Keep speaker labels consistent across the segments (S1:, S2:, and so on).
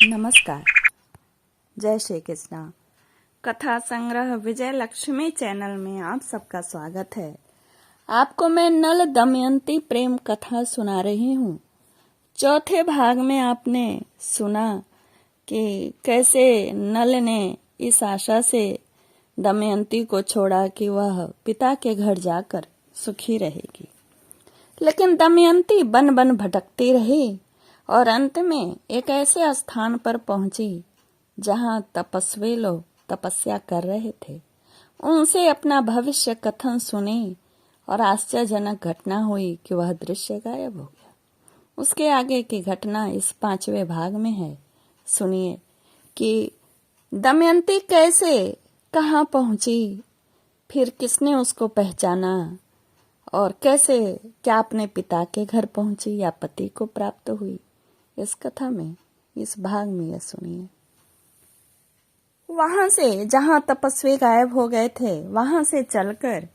S1: नमस्कार। जय श्री कृष्णा। कथा संग्रह विजय लक्ष्मी चैनल में आप सबका स्वागत है। आपको मैं नल दमयंती प्रेम कथा सुना रही हूँ। चौथे भाग में आपने सुना कि कैसे नल ने इस आशा से दमयंती को छोड़ा कि वह पिता के घर जाकर सुखी रहेगी, लेकिन दमयंती बन बन भटकती रही और अंत में एक ऐसे स्थान पर पहुंची जहां तपस्वी लोग तपस्या कर रहे थे। उनसे अपना भविष्य कथन सुनी और आश्चर्यजनक घटना हुई कि वह दृश्य गायब हो गया। उसके आगे की घटना इस 5वें भाग में है। सुनिए कि दमयंती कैसे कहाँ पहुंची, फिर किसने उसको पहचाना और कैसे क्या अपने पिता के घर पहुंची या पति को प्राप्त हुई। इस कथा में इस भाग में यह सुनिए। वहां से जहां तपस्वी गायब हो गए थे, वहां से चलकर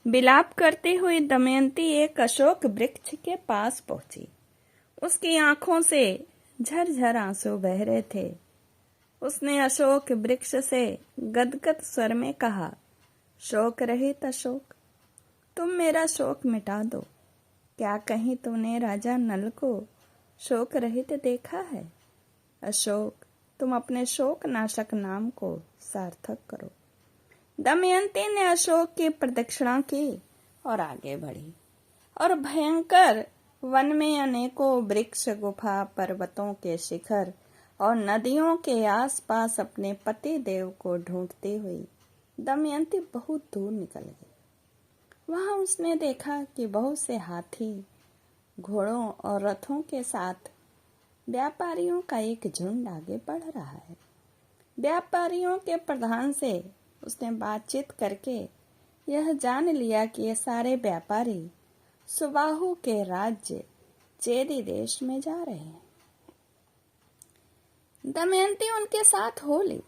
S1: विलाप करती हुई दमयंती एक अशोक वृक्ष के पास पहुंची। उसकी आंखों से झरझर आंसू बह रहे थे। उसने अशोक वृक्ष से गदगद स्वर में कहा, शोक रहित अशोक, तुम मेरा शोक मिटा दो। क्या कहीं तुमने राजा नल को शोक रहित देखा है? अशोक, तुम अपने शोक नाशक नाम को सार्थक करो। दमयंती ने अशोक की प्रदक्षिणा की और आगे बढ़ी और भयंकर वन में अनेकों वृक्ष, गुफा, पर्वतों के शिखर और नदियों के आसपास अपने पति देव को ढूंढती हुई दमयंती बहुत दूर निकल गई। वहां उसने देखा कि बहुत से हाथी, घोड़ों और रथों के साथ व्यापारियों का एक झुंड आगे बढ़ रहा है। व्यापारियों के प्रधान से उसने बातचीत करके यह जान लिया कि ये सारे व्यापारी सुबाहु के राज्य चेदी देश में जा रहे हैं। दमयंती उनके साथ हो ली।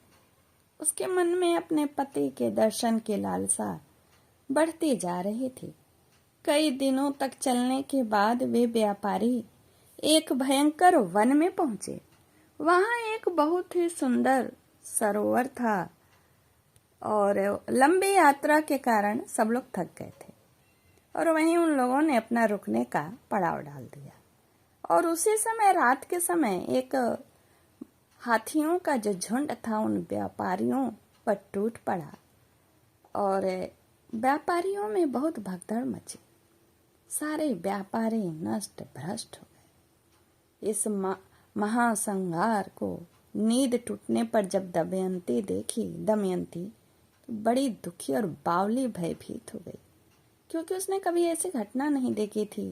S1: उसके मन में अपने पति के दर्शन की लालसा बढ़ती जा रही थी। कई दिनों तक चलने के बाद वे व्यापारी एक भयंकर वन में पहुंचे। वहां एक बहुत ही सुंदर सरोवर था और लंबी यात्रा के कारण सब लोग थक गए थे और वहीं उन लोगों ने अपना रुकने का पड़ाव डाल दिया। और उसी समय, रात के समय, एक हाथियों का जो झुंड था उन व्यापारियों पर टूट पड़ा और व्यापारियों में बहुत भगदड़ मची। सारे व्यापारी नष्ट भ्रष्ट हो गए। इस महासंहार को नींद टूटने पर जब दमयंती देखी, तो बड़ी दुखी और बावली भयभीत हो गई, क्योंकि उसने कभी ऐसी घटना नहीं देखी थी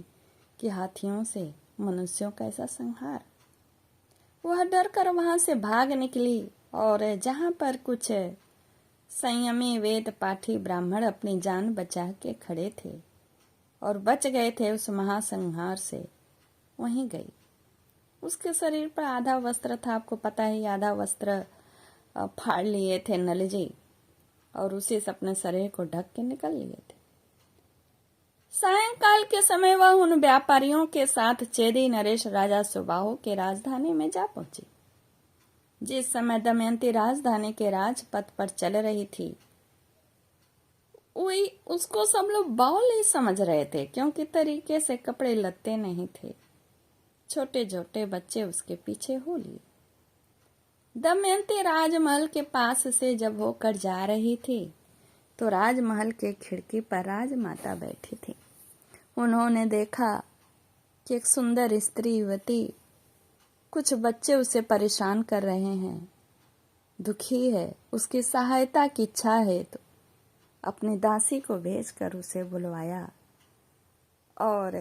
S1: कि हाथियों से मनुष्यों का ऐसा संहार। वह डर कर वहां से भाग निकली और जहां पर कुछ संयमी वेद पाठी ब्राह्मण अपनी जान बचा के खड़े थे और बच गए थे उस महासंहार से, वहीं गई। उसके शरीर पर आधा वस्त्र था, आपको पता है, आधा वस्त्र फाड़ लिए थे नल जी और उसी से अपने शरीर को ढक के निकल लिए थे। सायंकाल के समय वह उन व्यापारियों के साथ चेदी नरेश राजा सुबाहु के राजधानी में जा पहुंची। जिस समय दमयंती राजधानी के राजपथ पर चल रही थी, वही उसको सब लोग बावल ही समझ रहे थे, क्योंकि तरीके से कपड़े लत्ते नहीं थे। छोटे छोटे बच्चे उसके पीछे हो लिए। दमयंती राजमहल के पास से जब होकर जा रही थी तो राजमहल के खिड़की पर राजमाता बैठी थी। उन्होंने देखा कि एक सुंदर स्त्री युवती, कुछ बच्चे उसे परेशान कर रहे हैं, दुखी है, उसकी सहायता की इच्छा है, तो अपनी दासी को भेजकर उसे बुलवाया और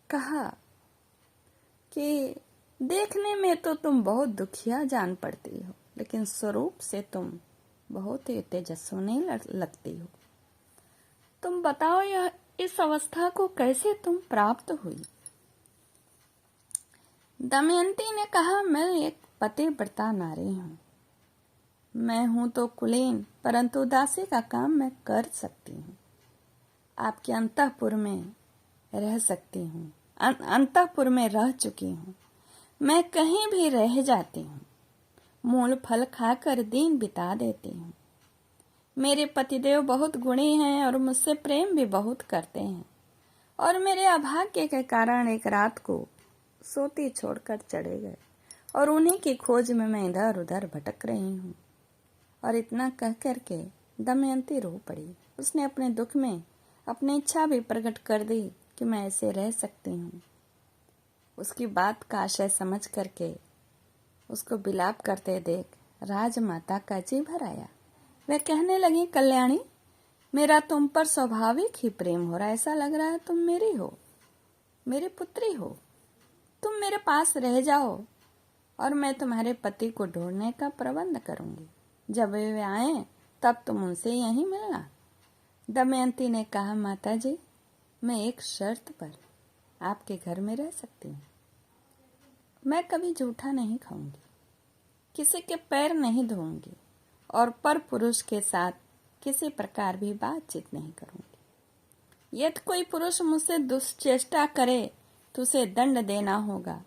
S1: कहा कि देखने में तो तुम बहुत दुखिया जान पड़ती हो, लेकिन स्वरूप से तुम बहुत ही तेजस्विनी लगती हो। तुम बताओ, यह इस अवस्था को कैसे तुम प्राप्त हुई? दमयंती ने कहा, मैं एक पतिव्रता नारी हूँ। मैं हूं तो कुलीन, परंतु दासी का काम मैं कर सकती हूँ। आपके अंतःपुर में रह सकती हूँ, अंतःपुर में रह चुकी हूँ। मैं कहीं भी रह जाती हूँ। मूल फल खाकर दिन बिता देती हूँ। मेरे पतिदेव बहुत गुणी हैं और मुझसे प्रेम भी बहुत करते हैं, और मेरे अभाग्य के कारण एक रात को सोती छोड़कर चले गए, और उन्हीं की खोज में मैं इधर उधर भटक रही हूँ। और इतना कह करके दमयंती रो पड़ी। उसने अपने दुख में अपनी इच्छा भी प्रकट कर दी कि मैं ऐसे रह सकती हूँ। उसकी बात का आशय समझ करके उसको विलाप करते देख राजमाता का जी भर आया। वह कहने लगी, कल्याणी, मेरा तुम पर स्वाभाविक ही प्रेम हो रहा है। ऐसा लग रहा है तुम मेरी हो, मेरी पुत्री हो। तुम मेरे पास रह जाओ और मैं तुम्हारे पति को ढूंढने का प्रबंध करूंगी। जब वे आए तब तुम उनसे यहीं मिलना। दमयंती ने कहा, माता जी, मैं एक शर्त पर आपके घर में रह सकती हूँ। मैं कभी जूठा नहीं खाऊंगी, किसी के पैर नहीं धोऊंगी, और पर पुरुष के साथ किसी प्रकार भी बातचीत नहीं करूंगी। यदि कोई पुरुष मुझसे दुष्चेष्टा करे तो उसे दंड देना होगा।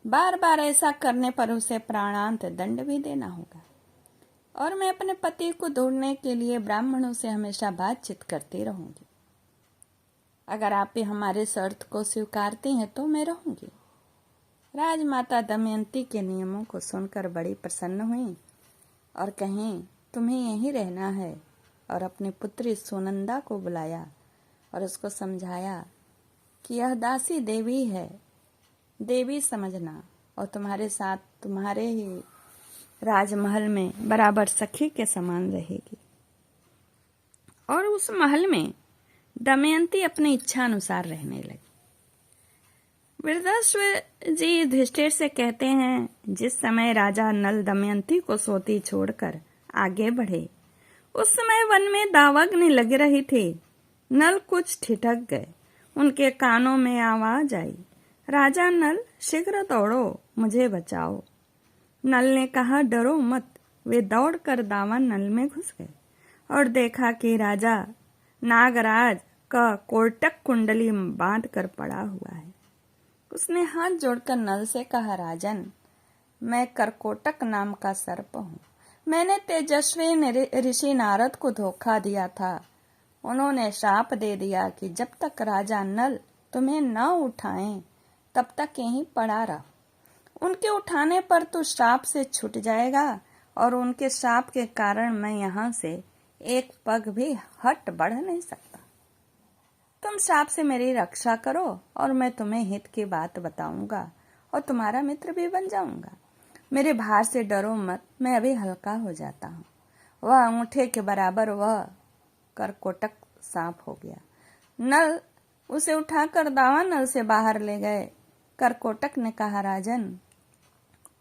S1: बार बार ऐसा करने पर उसे प्राणांत दंड भी देना होगा। और मैं अपने पति को ढूंढने के लिए ब्राह्मणों से हमेशा बातचीत करती रहूंगी। अगर आप भी हमारे शर्त को स्वीकारती हैं तो मैं रहूंगी। राजमाता दमयंती के नियमों को सुनकर बड़ी प्रसन्न हुई और कहीं, तुम्हें यहीं रहना है। और अपनी पुत्री सुनंदा को बुलाया और उसको समझाया कि यह दासी देवी है, देवी समझना, और तुम्हारे साथ तुम्हारे ही राजमहल में बराबर सखी के समान रहेगी। और उस महल में दमयंती अपनी इच्छा अनुसार रहने लगी। वृद्धाश्व जी युधिष्ठिर से कहते हैं, जिस समय राजा नल दमयंती को सोती छोड़कर आगे बढ़े, उस समय वन में दावाग्नि लग रही थी। नल कुछ ठिठक गए, उनके कानों में आवाज आई, राजा नल, शीघ्र दौड़ो, मुझे बचाओ। नल ने कहा, डरो मत। वे दौड़कर दावा नल में घुस गए और देखा कि राजा नागराज का कोटक कुंडली बांध कर पड़ा हुआ है। उसने हाथ जोड़कर नल से कहा, राजन, मैं करकोटक नाम का सर्प हूँ। मैंने तेजस्वी ऋषि नारद को धोखा दिया था। उन्होंने श्राप दे दिया कि जब तक राजा नल तुम्हें न उठाएं तब तक यहीं पड़ा रहो। उनके उठाने पर तू श्राप से छूट जाएगा, और उनके श्राप के कारण मैं यहाँ से एक पग भी हट बढ़ नहीं सकता। तुम श्राप से मेरी रक्षा करो और मैं तुम्हें हित की बात बताऊंगा और तुम्हारा मित्र भी बन जाऊंगा। मेरे भार से डरो मत, मैं अभी हल्का हो जाता हूँ। वह अंगूठे के बराबर वह करकोटक सांप हो गया। नल उसे उठाकर दावा नल से बाहर ले गए। करकोटक ने कहा, राजन,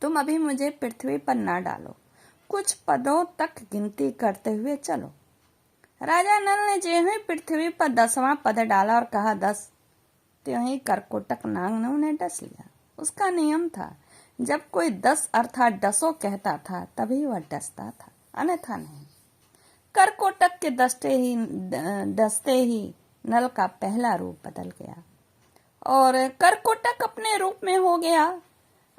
S1: तुम अभी मुझे पृथ्वी पर ना डालो, कुछ पदों तक गिनती करते हुए चलो। राजा नल ने ज्यों ही पृथ्वी पर 10वां पद डाला और कहा 10, त्यों ही करकोटक नाग ने उन्हें डस लिया। उसका नियम था, जब कोई 10 अर्थात डसो कहता था तभी वह डसता था, अन्यथा नहीं। करकोटक के डसते ही नल का पहला रूप बदल गया और करकोटक अपने रूप में हो गया।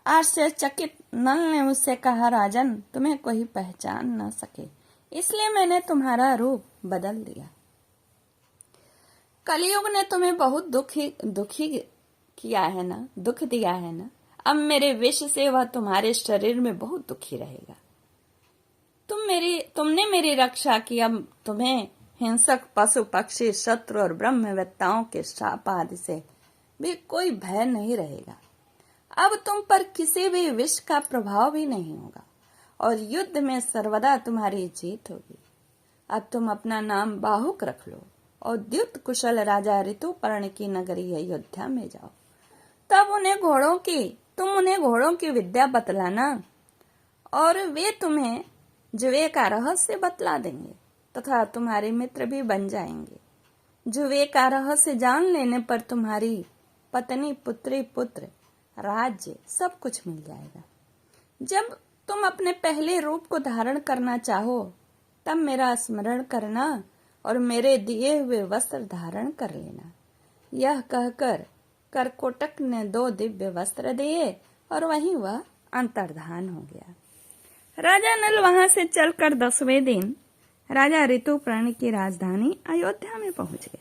S1: आश्चर्यचकित नल ने उससे कहा, राजन, तुम्हें कोई पहचान न सके, इसलिए मैंने तुम्हारा रूप बदल दिया। कलयुग ने तुम्हें बहुत दुखी किया है ना, दुख दिया है ना। अब मेरे विष से वह तुम्हारे शरीर में बहुत दुखी रहेगा। तुमने मेरी रक्षा की, अब तुम्हें हिंसक पशु पक्षी शत्रु और ब्रह्मवेत्ताओं के शाप आदि से भी कोई भय नहीं रहेगा। अब तुम पर किसी भी विष का प्रभाव भी नहीं होगा और युद्ध में सर्वदा तुम्हारी जीत होगी। अब तुम अपना नाम बाहुक रख लो और द्युत कुशल राजा ऋतुपर्ण की नगरी अयोध्या में जाओ। तब तुम उन्हें घोड़ों की विद्या बतलाना और वे तुम्हें जुए का रहस्य बतला देंगे तथा तुम्हारे मित्र भी बन जाएंगे। जुए का रहस्य जान लेने पर तुम्हारी पत्नी, पुत्री, पुत्र, राज्य सब कुछ मिल जाएगा। जब तुम अपने पहले रूप को धारण करना चाहो तब मेरा स्मरण करना और मेरे दिए हुए वस्त्र धारण कर लेना। यह कहकर करकोटक ने 2 दिव्य वस्त्र दिए और वहीं वह अंतर्धान हो गया। राजा नल वहां से चलकर 10वें दिन राजा ऋतुपर्ण की राजधानी अयोध्या में पहुंच गए।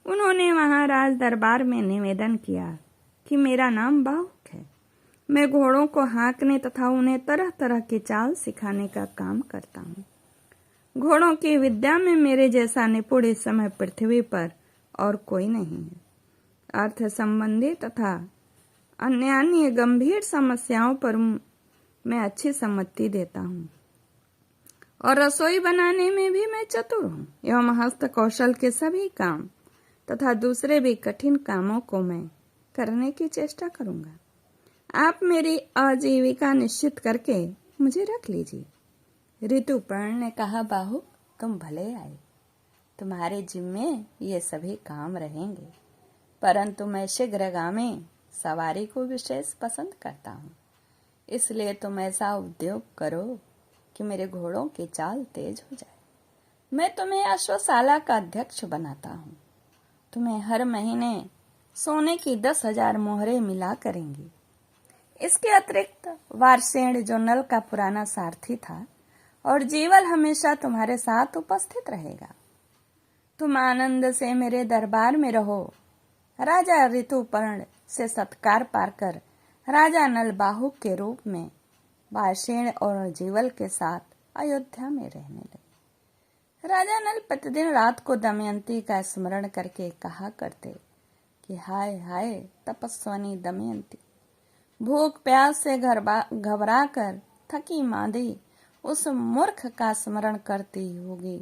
S1: उन्होंने वहां राज दरबार में निवेदन किया कि मेरा नाम बाहुक है। मैं घोड़ों को हाँकने तथा उन्हें तरह तरह की चाल सिखाने का काम करता हूँ। घोड़ों की विद्या में मेरे जैसा निपुण इस समय पृथ्वी पर और कोई नहीं है। अर्थ संबंधी तथा अन्य गंभीर समस्याओं पर मैं अच्छी सम्मति देता हूँ और रसोई बनाने में भी मैं चतुर हूँ एवं हस्त कौशल के सभी काम तथा दूसरे भी कठिन कामों को मैं करने की चेष्टा करूंगा। आप मेरी आजीविका निश्चित करके मुझे रख लीजिए। ऋतुपर्ण ने कहा, बाहु तुम भले आए, तुम्हारे जिम्मे ये सभी काम रहेंगे, परंतु मैं शीघ्रगामी सवारी को विशेष पसंद करता हूँ, इसलिए तुम ऐसा उद्योग करो कि मेरे घोड़ों की चाल तेज हो जाए। मैं तुम्हें अश्वशाला का अध्यक्ष बनाता हूँ। तुम्हें हर महीने सोने की 10,000 मोहरें मिला करेंगी। इसके अतिरिक्त वारसेण जो नल का पुराना सारथी था और जीवल हमेशा तुम्हारे साथ उपस्थित रहेगा। तुम आनंद से मेरे दरबार में रहो। राजा ऋतुपर्ण से सत्कार पाकर राजा नल बाहुक के रूप में वारसेण और जीवल के साथ अयोध्या में रहने लगे। राजा नल प्रतिदिन रात को दमयंती का स्मरण करके कहा करते कि हाय हाय तपस्वनी दमयंती, भूख प्यास से घबरा कर थकी मांदी उस मूर्ख का स्मरण करती होगी,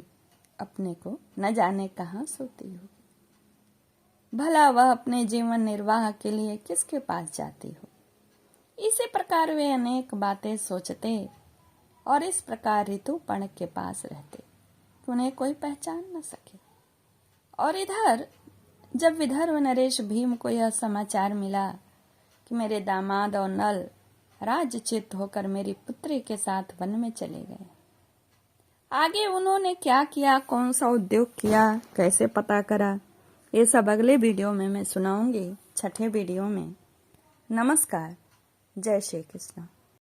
S1: अपने को न जाने कहाँ सोती होगी। भला वह अपने जीवन निर्वाह के लिए किसके पास जाती हो। इसी प्रकार वे अनेक बातें सोचते और इस प्रकार ऋतुपर्ण के पास रहते, उन्हें कोई पहचान न सके। और इधर जब विदर्भ नरेश भीम को यह समाचार मिला कि मेरे दामाद और नल राज्यच्युत होकर मेरी पुत्री के साथ वन में चले गए, आगे उन्होंने क्या किया, कौन सा उद्योग किया, कैसे पता करा, ये सब अगले वीडियो में मैं सुनाऊंगी, 6ठे वीडियो में। नमस्कार, जय श्री कृष्ण।